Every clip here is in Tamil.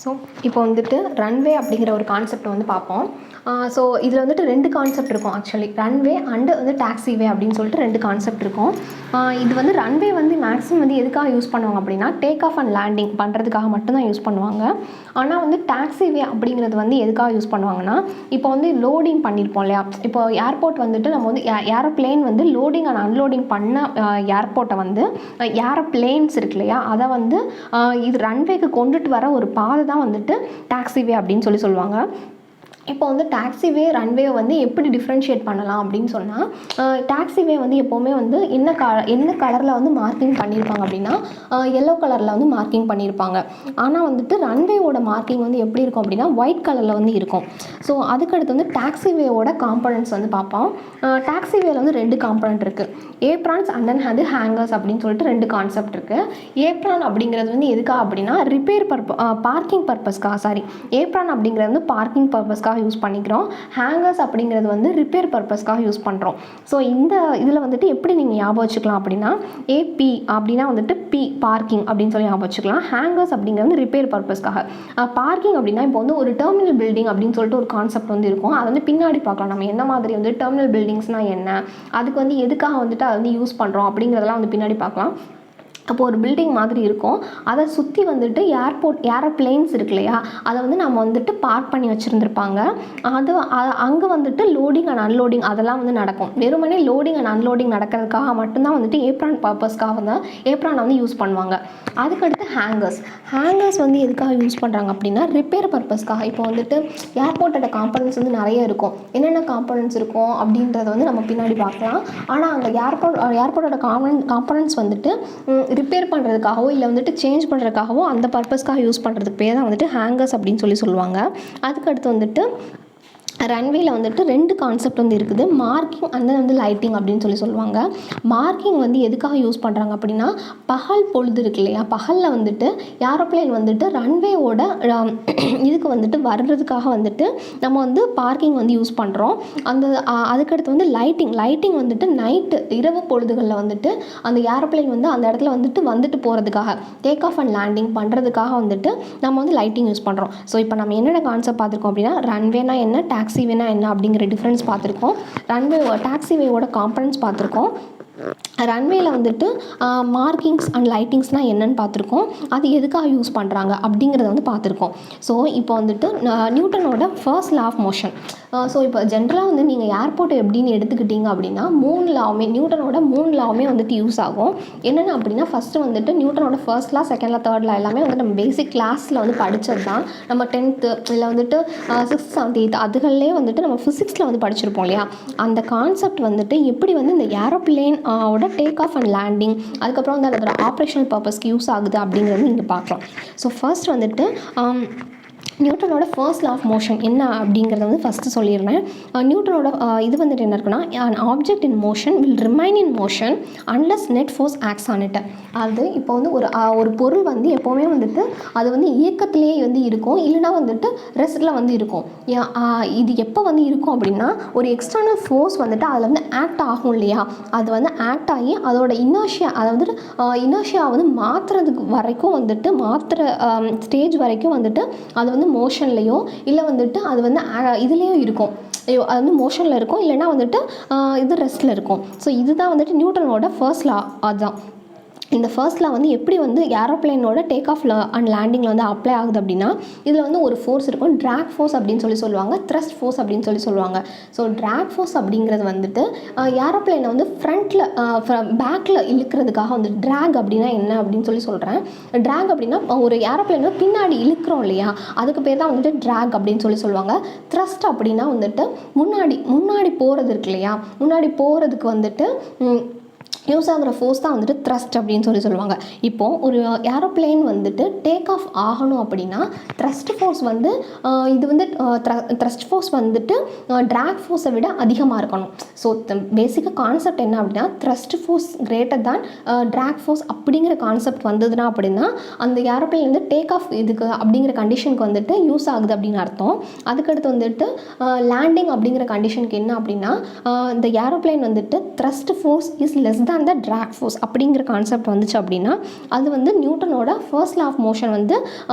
ஸோ இப்போ வந்துட்டு ரன்வே அப்படிங்கிற ஒரு கான்செப்ட் வந்து பார்ப்போம். ஸோ இதில் வந்துட்டு 2 கான்செப்ட் இருக்கும். ஆக்சுவலி ரன்வே அண்டு வந்து டாக்ஸிவே அப்படின்னு சொல்லிட்டு 2 கான்செப்ட் இருக்கும். இது வந்து ரன்வே வந்து மேக்ஸிமம் வந்து எதுக்காக யூஸ் பண்ணுவாங்க அப்படின்னா டேக் ஆஃப் அண்ட் லேண்டிங் பண்ணுறதுக்காக மட்டும்தான் யூஸ் பண்ணுவாங்க. ஆனால் வந்து டாக்ஸிவே அப்படிங்கிறது வந்து எதுக்காக யூஸ் பண்ணுவாங்கன்னா, இப்போ வந்து லோடிங் பண்ணியிருப்போம் இல்லையா, இப்போ ஏர்போர்ட் வந்துட்டு நம்ம வந்து ஏரோப்ளேன் வந்து லோடிங் அண்ட் அன்லோடிங் பண்ண ஏர்போர்ட்டை வந்து ஏரோப்ளேன்ஸ் இருக்கு இல்லையா, அதை வந்து இது ரன்வேக்கு கொண்டுட்டு வர ஒரு பாதை தான் வந்துட்டு டாக்ஸிவே அப்படின்னு சொல்லுவாங்க. இப்போ வந்து டாக்ஸிவே ரன்வேவை வந்து எப்படி டிஃப்ரென்ஷியேட் பண்ணலாம் அப்படின்னு சொன்னால், டாக்ஸிவே வந்து எப்போவுமே வந்து என்ன கலரில் வந்து மார்க்கிங் பண்ணியிருப்பாங்க அப்படின்னா எல்லோ கலரில் வந்து மார்க்கிங் பண்ணியிருப்பாங்க. ஆனால் வந்துட்டு ரன்வேவோட மார்க்கிங் வந்து எப்படி இருக்கும் அப்படின்னா ஒயிட் கலரில் வந்து இருக்கும். ஸோ அதுக்கடுத்து வந்து டாக்ஸிவேவோட காம்பனன்ட்ஸ் வந்து பார்ப்போம். டாக்ஸிவேல வந்து 2 காம்பனன்ட் இருக்குது. ஏப்ரான்ஸ் அண்ட் தென் வந்து ஹேங்கர்ஸ் அப்படின்னு சொல்லிட்டு 2 கான்செப்ட் இருக்குது. ஏப்ரான் அப்படிங்கிறது வந்து எதுக்காக அப்படின்னா பார்க்கிங் பர்பஸ்க்காக ஏப்ரான் அப்படிங்கிறது வந்து பார்க்கிங் பர்பஸ்க்காக யூஸ் பண்ணிக்கிறோம். ஹேங்கர்ஸ் அப்படிங்கிறது வந்து ரிப்பேர் பர்பஸ்க்காக யூஸ் பண்ணுறோம். ஸோ இந்த இதில் வந்துட்டு எப்படி நீங்கள் ஞாபகம் வச்சுக்கலாம் அப்படின்னா, ஏபி அப்படின்னா வந்துட்டு பி பார்க்கிங் அப்படின்னு சொல்லி ஞாபகம் வச்சுக்கலாம். ஹேங்கர்ஸ் அப்படிங்கிறது வந்து ரிப்பேர் பர்பஸ்க்காக. பார்க்கிங் அப்படின்னா இப்போ வந்து ஒரு டெர்மினல் பில்டிங் அப்படின்னு சொல்லிட்டு ஒரு கான்செப்ட் வந்து இருக்கும். அதை வந்து பின்னாடி பார்க்கலாம். நம்ம என்ன மாதிரி வந்து டெர்மினல் பில்டிங்ஸ்னால் என்ன, அதுக்கு வந்து எதுக்காக வந்துட்டு அதை வந்து யூஸ் பண்ணுறோம் அப்படிங்கிறதெல்லாம் வந்து பின்னாடி பார்க்கலாம். அப்போ ஒரு பில்டிங் மாதிரி இருக்கும். அதை சுற்றி வந்துட்டு ஏரோப்ளேன்ஸ் இருக்கு இல்லையா, அதை வந்து நம்ம வந்துட்டு பார்க் பண்ணி வச்சுருந்துருப்பாங்க. அங்கே வந்துட்டு லோடிங் அண்ட் அன்லோடிங் அதெல்லாம் வந்து நடக்கும். வெறுமனே லோடிங் அண்ட் அன்லோடிங் நடக்கிறதுக்காக மட்டும்தான் வந்துட்டு ஏப்ரான் பர்பஸ்க்காக வந்து ஏப்ரானை வந்து யூஸ் பண்ணுவாங்க. அதுக்கடுத்து ஹேங்கர்ஸ் வந்து எதுக்காக யூஸ் பண்ணுறாங்க அப்படின்னா ரிப்பேர் பர்பஸ்க்காக. இப்போ வந்துட்டு ஏர்போர்ட்டோட காம்பனன்ட்ஸ் வந்து நிறைய இருக்கும். என்னென்ன காம்பனன்ட்ஸ் இருக்கும் அப்படின்றத வந்து நம்ம பின்னாடி பார்க்கலாம். ஆனால் அந்த ஏர்போர்ட்டோட காம்பனன்ட்ஸ் வந்துட்டு ரிப்பேர் பண்ணுறதுக்காகவோ இல்லை வந்துட்டு சேஞ்ச் பண்ணுறதுக்காகவோ அந்த பர்பஸ்க்காக யூஸ் பண்ணுறதுக்கு பேர் தான் வந்துட்டு ஹேங்கர்ஸ் அப்படின்னு சொல்லுவாங்க. அதுக்கடுத்து வந்துட்டு ரன்வேல வந்துட்டு 2 கான்செப்ட் வந்து இருக்குது. மார்க்கிங் அண்ட் வந்து லைட்டிங் அப்படின்னு சொல்லுவாங்க. மார்க்கிங் வந்து எதுக்காக யூஸ் பண்ணுறாங்க அப்படின்னா, பகல் பொழுது இருக்கு இல்லையா, பகலில் வந்துட்டு ஏரோப்ளேன் வந்துட்டு ரன்வேவோட இதுக்கு வந்துட்டு வர்றதுக்காக வந்துட்டு நம்ம வந்து பார்க்கிங் வந்து யூஸ் பண்ணுறோம். அதுக்கடுத்து வந்து லைட்டிங் வந்துட்டு நைட்டு இரவு பொழுதுகளில் வந்துட்டு அந்த ஏரோப்ளேன் வந்து அந்த இடத்துல வந்துட்டு போகிறதுக்காக டேக் ஆஃப் அண்ட் லேண்டிங் பண்ணுறதுக்காக வந்துட்டு நம்ம வந்து லைட்டிங் யூஸ் பண்ணுறோம். ஸோ இப்போ நம்ம என்னென்ன கான்செப்ட் பார்த்துருக்கோம் அப்படின்னா, ரன்வேனா என்ன, டாக்ஸிவேனா என்ன அப்படிங்கிற டிஃப்ரென்ஸ் பார்த்துருக்கோம். டாக்ஸிவேவோட காம்பனன்ட்ஸ் பார்த்துருக்கோம். ரன்வேல வந்துட்டு மார்க்கிங்ஸ் அண்ட் லைட்டிங்ஸ்னால் என்னென்னு பார்த்துருக்கோம். அது எதுக்காக யூஸ் பண்ணுறாங்க அப்படிங்கிறத வந்து பார்த்துருக்கோம். ஸோ இப்போ வந்துட்டு நியூட்டனோட first law of motion. So இப்போ ஜென்ரலாக வந்து நீங்கள் ஏர்போர்ட் எப்படின்னு எடுத்துக்கிட்டிங்க அப்படின்னா நியூட்டனோட 3 லாவுமே வந்துட்டு யூஸ் ஆகும். என்னென்ன அப்படின்னா, ஃபஸ்ட்டு வந்துட்டு நியூட்டனோட first law, second law, third law எல்லாமே வந்து நம்ம பேசிக் கிளாஸில் வந்து படித்தது தான். நம்ம 10th இல்லை வந்துட்டு 6th 7th 8th அதுகளிலே வந்துட்டு நம்ம ஃபிசிக்ஸில் வந்து படிச்சிருப்போம் இல்லையா. அந்த கான்செப்ட் வந்துட்டு எப்படி வந்து இந்த ஏரோப்ளேன் ஓட டேக் ஆஃப் அண்ட் லேண்டிங் அதுக்கப்புறம் வந்து அதோட ஆப்ரேஷனல் பர்பஸ்க்கு யூஸ் ஆகுது அப்படிங்கிறது இங்கே பார்க்கலாம். ஸோ ஃபர்ஸ்ட் வந்துட்டு நியூட்டனோட ஃபர்ஸ்ட் லா ஆஃப் மோஷன் என்ன அப்படிங்கிறத வந்து ஃபஸ்ட்டு சொல்லிடுறேன். நியூட்டனோட இது வந்துட்டு என்ன இருக்குன்னா, an object in motion will remain in motion unless net force acts on it. அது இப்போ வந்து ஒரு பொருள் வந்து எப்போவுமே வந்துட்டு அது வந்து இயக்கத்திலேயே வந்து இருக்கும், இல்லைனா வந்துட்டு ரெஸ்ட்டில் வந்து இருக்கும். இது எப்போ வந்து இருக்கும் அப்படின்னா, ஒரு எக்ஸ்டர்னல் ஃபோர்ஸ் வந்துட்டு அதில் வந்து ஆக்ட் ஆகும் இல்லையா, அது வந்து ஆக்ட் ஆகி அதோட இனர்ஷியா வந்து மாற்றுறதுக்கு வரைக்கும் வந்துட்டு ஸ்டேஜ் வரைக்கும் வந்துட்டு அது வந்து மோஷன்லேயோ இல்லை வந்துட்டு அது வந்து இதுலேயோ இருக்கும். அது வந்து மோஷனில் இருக்கும், இல்லைனா வந்துட்டு இது ரெஸ்ட்டில் இருக்கும். ஸோ இதுதான் வந்துட்டு நியூட்டனோட ஃபர்ஸ்ட் லா. அதுதான் இந்த ஃபர்ஸ்ட் லா வந்து எப்படி வந்து ஏரோப்ளேனோட டேக் ஆஃப் அண்ட் லேண்டிங்கில் வந்து அப்ளை ஆகுது அப்படின்னா, இதில் வந்து ஒரு ஃபோர்ஸ் இருக்கும், ட்ராக் ஃபோர்ஸ் அப்படின்னு சொல்லுவாங்க, த்ரஸ்ட் ஃபோர்ஸ் அப்படின்னு சொல்லுவாங்க. ஸோ ட்ராக் ஃபோர்ஸ் அப்படிங்கிறது வந்துட்டு ஏரோப்ளேனை வந்து பேக்கில் இழுக்கிறதுக்காக வந்து ட்ராக் அப்படின்னா என்ன அப்படின்னு சொல்கிறேன். ட்ராக் அப்படின்னா ஒரு ஏரோப்ளேனை பின்னாடி இழுக்கிறோம் இல்லையா, அதுக்கு பேர் தான் வந்துட்டு ட்ராக் அப்படின்னு சொல்லுவாங்க. த்ரஸ்ட் அப்படின்னா வந்துட்டு முன்னாடி போகிறது இருக்கு இல்லையா, முன்னாடி போகிறதுக்கு வந்துட்டு யூஸ் ஆகிற ஃபோர்ஸ் தான் வந்துட்டு த்ரஸ்ட் அப்படின்னு சொல்லுவாங்க. இப்போது ஒரு ஏரோப்ளேன் வந்துட்டு டேக் ஆஃப் ஆகணும் அப்படின்னா த்ரஸ்ட் ஃபோர்ஸ் வந்து த்ரஸ்ட் ஃபோர்ஸ் வந்துட்டு ட்ராக் ஃபோர்ஸை விட அதிகமாக இருக்கணும். ஸோ பேசிக்காக கான்செப்ட் என்ன அப்படின்னா, த்ரஸ்ட் ஃபோர்ஸ் கிரேட்டர் தான் ட்ராக் ஃபோர்ஸ் அப்படிங்கிற கான்செப்ட் வந்ததுன்னா அப்படின்னா அந்த ஏரோப்ளேன் வந்து டேக் ஆஃப் இதுக்கு அப்படிங்கிற கண்டிஷனுக்கு வந்துட்டு யூஸ் ஆகுது அப்படின்னு அர்த்தம். அதுக்கடுத்து வந்துட்டு லேண்டிங் அப்படிங்கிற கண்டிஷனுக்கு என்ன அப்படின்னா, இந்த ஏரோப்ளேன் வந்துட்டு thrust force is less than அந்த ட்ராக் ஃபோர்ஸ் அப்படிங்கிற கான்செப்ட் வந்துச்சு அப்படின்னா அது வந்து நியூட்டனோட ஃபர்ஸ்ட் லா ஆஃப் மோஷன் வந்து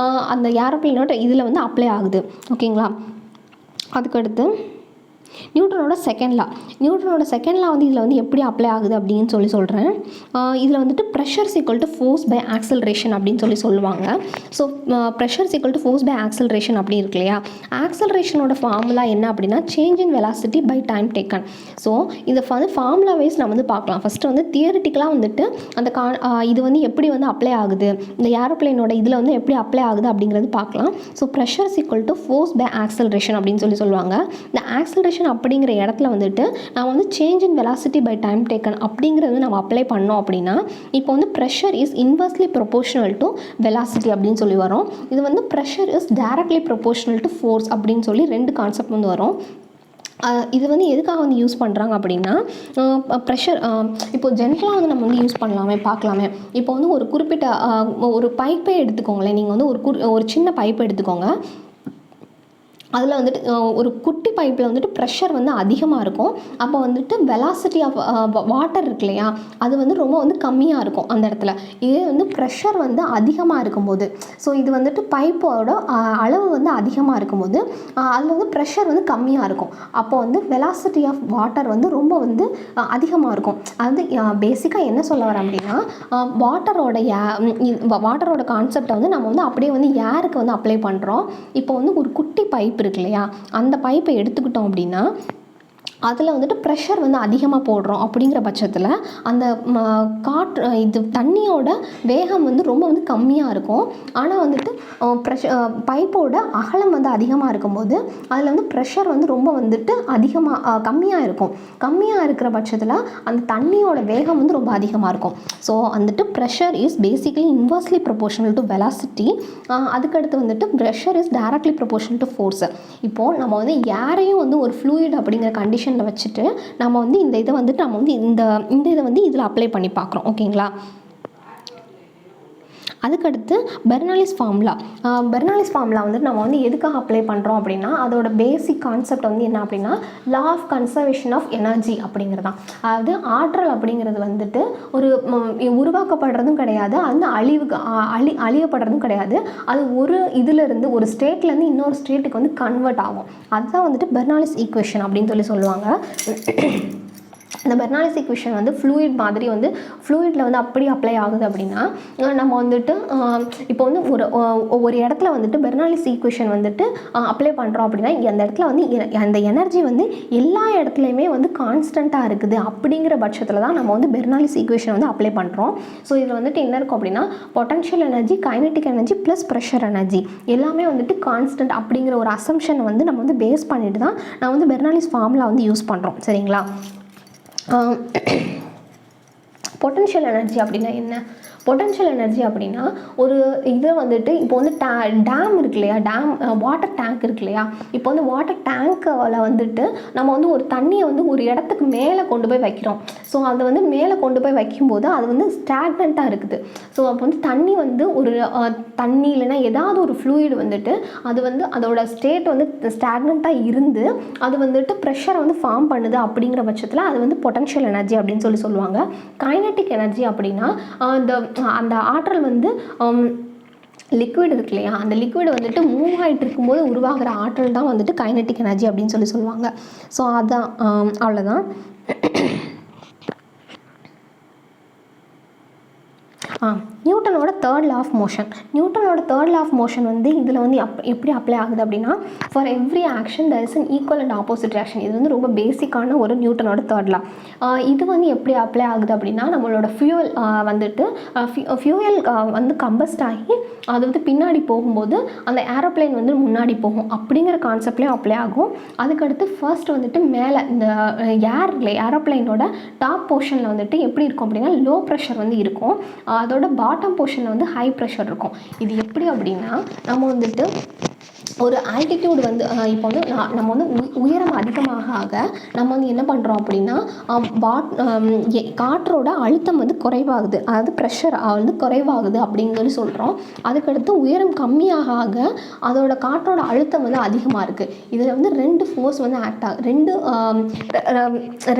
அந்த ஏரோப்ளேனோட இதில் வந்து அப்ளை ஆகுது. ஓகேங்களா? அதுக்கடுத்து நியூட்டனோட செகண்ட் லா வந்து இதில் வந்து எப்படி அப்ளை ஆகுது அப்படின்னு சொல்கிறேன். இதில் வந்துட்டு pressure equal to force by acceleration அப்படின்னு சொல்லுவாங்க. So pressure equal to force by acceleration அப்படி இருக்கு இல்லையா? ஆக்சலரேஷனோட ஃபார்முலா என்ன அப்படின்னா change in velocity by time taken. So இதை வந்து ஃபார்முலா வைஸ் நம்ம வந்து பார்க்கலாம். ஃபஸ்ட்டு வந்து தியரிட்டிக்கலாக வந்துட்டு அந்த இது வந்து எப்படி வந்து அப்ளை ஆகுது, இந்த ஏரோப்ளேனோட இதில் வந்து எப்படி அப்ளை ஆகுது அப்படிங்கிறது பார்க்கலாம். So pressure equal to force by acceleration அப்படின்னு சொல்லுவாங்க. இந்த ஆக்சலரேஷன் அப்படிங்கிற இடத்துல வந்துட்டு நான் வந்து change in velocity by time taken அப்படிங்கிறது நம்ம அப்ளை பண்ணோம் அப்படின்னா இப்போ வந்து pressure is inversely proportional to velocity அப்படின்னு சொல்லி வரும். இது வந்து pressure is directly proportional to force அப்படின்னு சொல்லி 2 கான்செப்ட் வந்து வரும். இது வந்து எதுக்காக வந்து யூஸ் பண்ணுறாங்க அப்படின்னா ப்ரெஷர் இப்போ ஜென்ரலாக வந்து நம்ம வந்து யூஸ் பார்க்கலாமே. இப்போ வந்து ஒரு குறிப்பிட்ட ஒரு பைப்பே எடுத்துக்கோங்களேன். நீங்கள் வந்து ஒரு சின்ன பைப்பை எடுத்துக்கோங்க. அதில் வந்துட்டு ஒரு குட்டி பைப்பில் வந்துட்டு ப்ரெஷர் வந்து அதிகமாக இருக்கும். அப்போ வந்துட்டு வெலாசிட்டி ஆஃப் வாட்டர் இருக்கு இல்லையா, அது வந்து ரொம்ப வந்து கம்மியாக இருக்கும் அந்த இடத்துல. இதே வந்து ப்ரெஷர் வந்து அதிகமாக இருக்கும்போது, ஸோ இது வந்துட்டு பைப்போட அளவு வந்து அதிகமாக இருக்கும்போது அதில் வந்து ப்ரெஷர் வந்து கம்மியாக இருக்கும். அப்போ வந்து வெலாசிட்டி ஆஃப் வாட்டர் வந்து ரொம்ப வந்து அதிகமாக இருக்கும். அது வந்து பேசிக்காக என்ன சொல்ல வரேன் அப்படின்னா வாட்டரோட கான்செப்டை வந்து நம்ம வந்து அப்படியே வந்து ஏருக்கு வந்து அப்ளை பண்ணுறோம். இப்போ வந்து ஒரு குட்டி பைப் இருக்கு இல்லையா, அந்த பைப்பை எடுத்துக்கிட்டோம் அப்படின்னா அதில் வந்துட்டு ப்ரெஷர் வந்து அதிகமாக போடுறோம். அப்படிங்கிற பட்சத்தில் அந்த இது தண்ணியோட வேகம் வந்து ரொம்ப வந்து கம்மியாக இருக்கும். ஆனால் வந்துட்டு பைப்போட அகலம் வந்து அதிகமாக இருக்கும்போது அதில் வந்து ப்ரெஷர் வந்து ரொம்ப வந்துட்டு கம்மியாக இருக்கும். கம்மியாக இருக்கிற பட்சத்தில் அந்த தண்ணியோட வேகம் வந்து ரொம்ப அதிகமாக இருக்கும். ஸோ வந்துட்டு pressure is basically inversely proportional to velocity. அதுக்கடுத்து வந்துட்டு pressure is directly proportional to force. இப்போது நம்ம வந்து ஏரையும் வந்து ஒரு ஃப்ளூயிட் அப்படிங்கிற கண்டிஷன் வச்சுட்டு நம்ம வந்து இந்த இதை வந்துட்டு நம்ம வந்து இந்த இதை வந்து இதில் அப்ளை பண்ணி பார்க்குறோம். ஓகேங்களா? அதுக்கடுத்து பெர்னாலிஸ் ஃபார்முலா வந்துட்டு நம்ம வந்து எதுக்காக அப்ளை பண்ணுறோம் அப்படின்னா அதோட பேசிக் கான்செப்ட் வந்து என்ன அப்படின்னா law of conservation of energy அப்படிங்கிறது தான். அதாவது ஆற்றல் அப்படிங்கிறது வந்துட்டு ஒரு உருவாக்கப்படுறதும் கிடையாது, அது அழியப்படுறதும் கிடையாது. அது ஒரு இதிலிருந்து ஒரு ஸ்டேட்லேருந்து இன்னொரு ஸ்டேட்டுக்கு வந்து கன்வெர்ட் ஆகும். அதுதான் வந்துட்டு பெர்னாலிஸ் ஈக்குவேஷன் அப்படின்னு சொல்லுவாங்க. இந்த பெர்னாலிஸ் ஈக்குவேஷன் வந்து ஃப்ளூயிட் மாதிரி வந்து ஃப்ளூயிடில் வந்து அப்படி அப்ளை ஆகுது அப்படின்னா நம்ம வந்துட்டு இப்போ வந்து ஒரு இடத்துல வந்துட்டு பெர்னாலிஸ் ஈக்குவேஷன் வந்துட்டு அப்ளை பண்ணுறோம் அப்படின்னா அந்த இடத்துல வந்து அந்த எனர்ஜி வந்து எல்லா இடத்துலையுமே வந்து கான்ஸ்டண்ட்டாக இருக்குது. அப்படிங்கிற பட்சத்தில் தான் நம்ம வந்து பெர்னாலிஸ் ஈக்குவேஷன் வந்து அப்ளை பண்ணுறோம். ஸோ இதில் வந்துட்டு என்ன இருக்கும் அப்படின்னா potential energy, kinetic energy plus pressure energy எல்லாமே வந்துட்டு கான்ஸ்டன்ட் அப்படிங்கிற ஒரு அசம்ஷனை வந்து நம்ம வந்து பேஸ் பண்ணிட்டு தான் நான் வந்து பெர்னாலிஸ் ஃபார்முலா வந்து யூஸ் பண்ணுறோம். சரிங்களா? பொட்டன்ஷியல் எனர்ஜி அப்படின்னா என்ன? பொட்டன்ஷியல் எனர்ஜி அப்படின்னா ஒரு இதை வந்துட்டு இப்போ வந்து டேம் இருக்கு இல்லையா, வாட்டர் டேங்க் இருக்கு இல்லையா, இப்போ வந்து வாட்டர் டேங்க்கில் வந்துட்டு நம்ம வந்து ஒரு தண்ணியை வந்து ஒரு இடத்துக்கு மேலே கொண்டு போய் வைக்கிறோம். ஸோ அதை வந்து மேலே கொண்டு போய் வைக்கும்போது அது வந்து ஸ்டாக்னண்ட்டாக இருக்குது. ஸோ அப்போ வந்து தண்ணி வந்து தண்ணி இல்லைன்னா ஏதாவது ஒரு ஃப்ளூயிட் வந்துட்டு அது வந்து அதோட ஸ்டேட் வந்து ஸ்டாக்னண்ட்டாக இருந்து அது வந்துட்டு ப்ரெஷரை வந்து ஃபார்ம் பண்ணுது. அப்படிங்கிற பட்சத்தில் அது வந்து பொட்டன்ஷியல் எனர்ஜி அப்படின்னு சொல்லுவாங்க. கைனடிக் எனர்ஜி அப்படின்னா அந்த ஆற்றல் வந்து லிக்விட் இருக்கு இல்லையா, அந்த லிக்விட் வந்துட்டு மூவ் ஆகிட்டு இருக்கும்போது உருவாகிற ஆற்றல் தான் வந்துட்டு கைனடிக் எனர்ஜி அப்படின்னு சொல்லுவாங்க. ஸோ அதான் அவ்வளோதான். நியூட்டனோட தேர்ட் லா ஆஃப் மோஷன் வந்து இதில் வந்து எப்படி அப்ளை ஆகுது அப்படின்னா for every action there is an equal and opposite reaction. இது வந்து ரொம்ப பேசிக்கான ஒரு நியூட்டனோட தேர்ட் லா. இது வந்து எப்படி அப்ளை ஆகுது அப்படின்னா நம்மளோட ஃபியூவல் வந்து கம்பஸ்ட் ஆகி அது வந்து பின்னாடி போகும்போது அந்த ஏரோப்ளேன் வந்து முன்னாடி போகும் அப்படிங்கிற கான்செப்ட்லேயும் அப்ளை ஆகும். அதுக்கடுத்து ஃபர்ஸ்ட் வந்துட்டு மேலே இந்த ஏரோப்ளேனோட டாப் போர்ஷனில் வந்துட்டு எப்படி இருக்கும் அப்படின்னா லோ ப்ரெஷர் வந்து இருக்கும். அதோட பாட்டம் போர்ஷனில் வந்து ஹை ப்ரெஷர் இருக்கும். இது எப்படி அப்படின்னா நம்ம வந்துட்டு ஒரு ஆல்டிடியூட் வந்து இப்போ வந்து நம்ம வந்து உயரம் அதிகமாக ஆக நம்ம வந்து என்ன பண்ணுறோம் அப்படின்னா காற்றோட அழுத்தம் வந்து குறைவாகுது, அதாவது ப்ரெஷர் வந்து குறைவாகுது அப்படின்னு சொல்லி சொல்கிறோம். அதுக்கடுத்து உயரம் கம்மியாக ஆக அதோட காற்றோட அழுத்தம் வந்து அதிகமாக இருக்குது. இதில் வந்து 2 ஃபோர்ஸ் வந்து ஆக்ட் ஆகுது,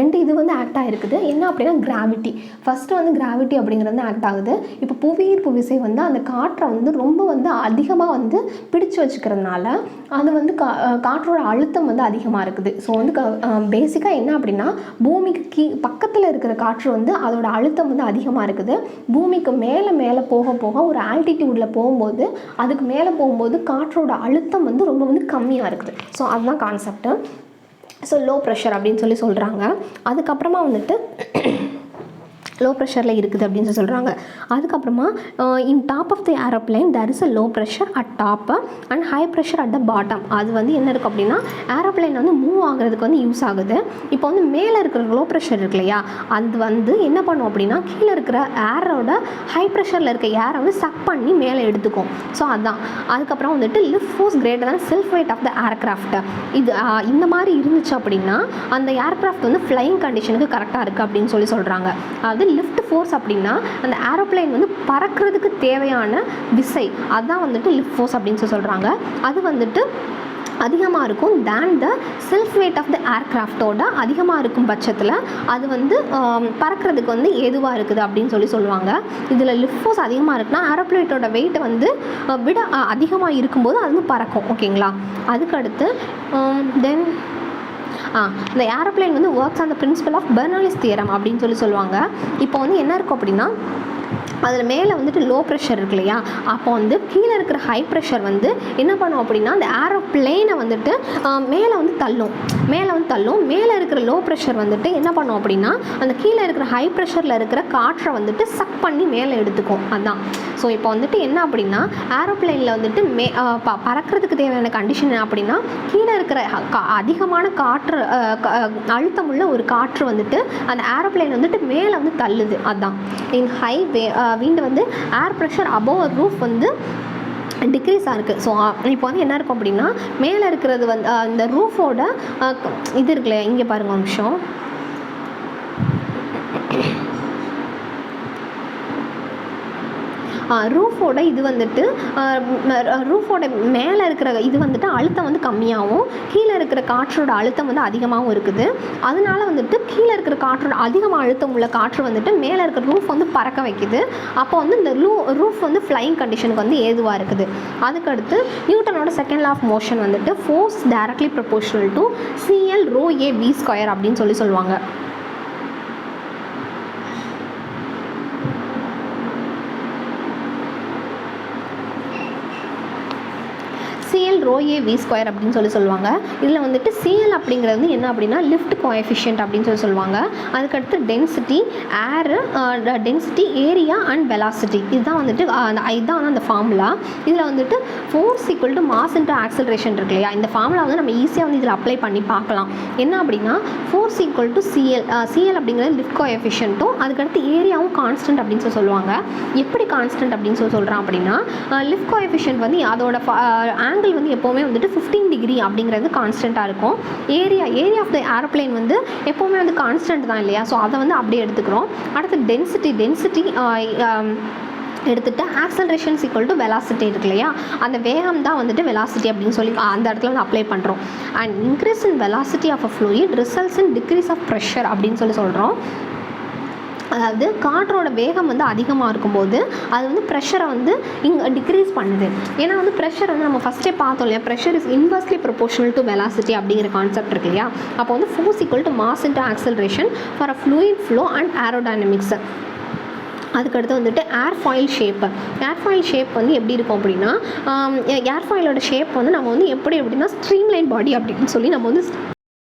ரெண்டு இது வந்து ஆக்ட் ஆகிருக்குது. என்ன அப்படின்னா கிராவிட்டி, ஃபஸ்ட்டு வந்து கிராவிட்டி அப்படிங்கிறது வந்து ஆக்ட் ஆகுது. இப்போ புவியீர்ப்பு விசை வந்து அந்த காற்றை வந்து ரொம்ப வந்து அதிகமாக வந்து பிடிச்சு வச்சுக்கிறதுனால அது வந்து காற்றோட அழுத்தம் வந்து அதிகமாக இருக்குது. ஸோ வந்து பேசிக்காக என்ன அப்படின்னா பூமிக்கு பக்கத்தில் இருக்கிற காற்று வந்து அதோட அழுத்தம் வந்து அதிகமாக இருக்குது. பூமிக்கு மேலே மேலே போக போக ஒரு ஆல்டிடியூடில் போகும்போது அதுக்கு மேலே போகும்போது காற்றோட அழுத்தம் வந்து ரொம்ப வந்து கம்மியாக இருக்குது. ஸோ அதுதான் கான்செப்ட்டு. ஸோ லோ ப்ரெஷர் அப்படின்னு சொல்லி சொல்கிறாங்க. அதுக்கப்புறமா வந்துட்டு லோ ப்ரெஷரில் இருக்குது அப்படின்னு சொல்லி சொல்கிறாங்க. அதுக்கப்புறமா in top of the aeroplane there is a low pressure at top and high pressure at the bottom. அது வந்து என்ன இருக்குது அப்படின்னா ஏரோப்ளைன் வந்து மூவ் ஆகிறதுக்கு வந்து யூஸ் ஆகுது. இப்போ வந்து மேலே இருக்கிற லோ ப்ரெஷர் இருக்கு இல்லையா, அது வந்து என்ன பண்ணும் அப்படின்னா கீழே இருக்கிற ஏரோட ஹை ப்ரெஷரில் இருக்க ஏரை வந்து சக் பண்ணி மேலே எடுத்துக்கும். ஸோ அதுதான். அதுக்கப்புறம் வந்துட்டு lift force greater than self weight of the aircraft. இது இந்த மாதிரி இருந்துச்சு அப்படின்னா அந்த ஏர்க்ராஃப்ட் வந்து ஃப்ளைங் கண்டிஷனுக்கு கரெக்டாக இருக்குது அப்படின்னு சொல்லி சொல்கிறாங்க. அது லிஃப்ட் ஃபோர்ஸ் அப்படின்னா அந்த ஏரோப்ளைன் வந்து பறக்கிறதுக்கு தேவையான விசை, அதுதான் வந்துட்டு லிஃப்ட் ஃபோர்ஸ் அப்படின்னு சொல்லி சொல்கிறாங்க. அது வந்துட்டு அதிகமாக இருக்கும் then the self weight of the ஏர்க்ராஃப்டோட அதிகமாக இருக்கும் பட்சத்தில் அது வந்து பறக்கிறதுக்கு வந்து ஏதுவாக இருக்குது அப்படின்னு சொல்லி சொல்லுவாங்க. இதில் லிஃப்ட் ஃபோர்ஸ் அதிகமாக இருக்குன்னா ஏரோப்ளைனோட வெயிட்டை வந்து விட அதிகமாக இருக்கும்போது அது வந்து பறக்கும். ஓகேங்களா. அதுக்கடுத்து தென் இந்த ஏரோப்ளைன் வந்து works on the principle of Bernoulli's theorem அப்படின்னு சொல்லி சொல்லுவாங்க. இப்போ வந்து என்ன இருக்கும் அப்படின்னா அதில் மேலே வந்துட்டு லோ ப்ரெஷர் இருக்கு இல்லையா, அப்போ வந்து கீழே இருக்கிற ஹை ப்ரெஷர் வந்து என்ன பண்ணும் அப்படின்னா அந்த ஏரோப்ளேனை வந்துட்டு மேலே வந்து தள்ளும். மேலே இருக்கிற லோ ப்ரெஷர் வந்துட்டு என்ன பண்ணும் அப்படின்னா அந்த கீழே இருக்கிற ஹை ப்ரெஷரில் இருக்கிற காற்றை வந்துட்டு சக் பண்ணி மேலே எடுத்துக்கும். அதுதான். ஸோ இப்போ வந்துட்டு என்ன அப்படின்னா ஏரோப்ளைனில் வந்துட்டு பறக்கிறதுக்கு தேவையான கண்டிஷன் என்ன அப்படின்னா கீழே இருக்கிற அதிகமான காற்று அழுத்தமுள்ள ஒரு காற்று வந்துட்டு அந்த ஏரோப்ளைன் வந்துட்டு மேலே வந்து தள்ளுது. அதுதான். இன் ஹை விண்ட் வந்து ஏர் ப்ரெஷர் அபோவ் ரூஃப் வந்து டிக்ரீஸாக இருக்குது. ஸோ இப்போ வந்து என்ன இருக்கும் அப்படின்னா மேலே இருக்கிறது வந்து இந்த ரூஃபோட இது இருக்குல்ல, இங்கே பாருங்கள் ஒரு நிமிஷம், ரூஃபோட இது வந்துட்டு ரூஃபோட மேலே இருக்கிற இது வந்துட்டு அழுத்தம் வந்து கம்மியாகவும் கீழே இருக்கிற காற்றோட அழுத்தம் வந்து அதிகமாகவும் இருக்குது. அதனால வந்துட்டு கீழே இருக்கிற காற்றோட அதிகமாக அழுத்தம் உள்ள காற்று வந்துட்டு மேலே இருக்கிற ரூஃப் வந்து பறக்க வைக்குது. அப்போ வந்து இந்த ரூஃப் வந்து ஃப்ளைங் கண்டிஷனுக்கு வந்து ஏதுவாக இருக்குது. அதுக்கடுத்து நியூட்டனோட செகண்ட் லா ஆஃப் மோஷன் வந்துட்டு force directly proportional to CL rho A V square அப்படின்னு சொல்லி சொல்லுவாங்க. CL rho A V square அப்படின்னு சொல்லி சொல்லுவாங்க. இதில் வந்துட்டு சிஎல் அப்படிங்கிறது வந்து என்ன அப்படின்னா லிஃப்ட் கோஎஃபிஷியன்ட் அப்படின்னு சொல்லி சொல்லுவாங்க. அதுக்கடுத்து density, air, density, area and velocity, இதுதான் வந்துட்டு இதுதான் வந்து அந்த ஃபார்முலா. இதில் வந்துட்டு force equal to mass into acceleration இருக்கு இல்லையா, இந்த ஃபார்முலா வந்து நம்ம ஈஸியாக வந்து இதில் அப்ளை பண்ணி பார்க்கலாம். என்ன அப்படின்னா ஃபோர்ஸ் ஈக்குவல் டு சிஎல் அப்படிங்கிறது லிஃப்ட் கோஎஃபிஷியன்ட்டும் அதுக்கடுத்து ஏரியாவும் கான்ஸ்டன்ட் அப்படின்னு சொல்லி சொல்லுவாங்க. எப்படி கான்ஸ்டன்ட் அப்படின்னு சொல்கிறான் அப்படின்னா லிஃப்ட் கோஎஃபிஷியன்ட் வந்து அதோட ஆங்கிள் வந்து எப்போவுமே வந்துட்டு 15 டிகிரி அப்படிங்கிறது கான்ஸ்டண்ட்டாக இருக்கும். ஏரியா ஆஃப் த ஏரோப்ளைன் வந்து எப்போவுமே வந்து கான்ஸ்டன்ட் தான் இல்லையா, ஸோ அதை வந்து அப்படியே எடுத்துக்கிறோம். அடுத்து டென்சிட்டி எடுத்துகிட்டு ஆக்சலரேஷன்ஸ் ஈக்குவல் டு வெலாசிட்டி இருக்கு இல்லையா, அந்த வேகம் தான் வந்துட்டு வெலாசிட்டி அப்படின்னு சொல்லி அந்த இடத்துல வந்து அப்ளை பண்ணுறோம். And increase in velocity of a fluid results in decrease of pressure அப்படின்னு சொல்லி சொல்கிறோம். அதாவது காற்றோட வேகம் வந்து அதிகமாக இருக்கும்போது அது வந்து ப்ரெஷரை வந்து இங்கே டிக்ரீஸ் பண்ணுது. ஏன்னா வந்து ப்ரெஷர் வந்து நம்ம ஃபஸ்ட்டே பார்த்தோம் இல்லையா, pressure is inversely proportional to velocity அப்படிங்கிற கான்செப்ட் இருக்கு இல்லையா. அப்போ வந்து force equal to mass into acceleration for a fluid flow and aerodynamics. அதுக்கடுத்து வந்துட்டு ஏர்ஃபாயில் ஷேப் வந்து எப்படி இருக்கும் அப்படின்னா ஏர்ஃபாயிலோட ஷேப் வந்து நம்ம வந்து எப்படின்னா ஸ்ட்ரீம் லைன் பாடி அப்படின்னு சொல்லி நம்ம வந்து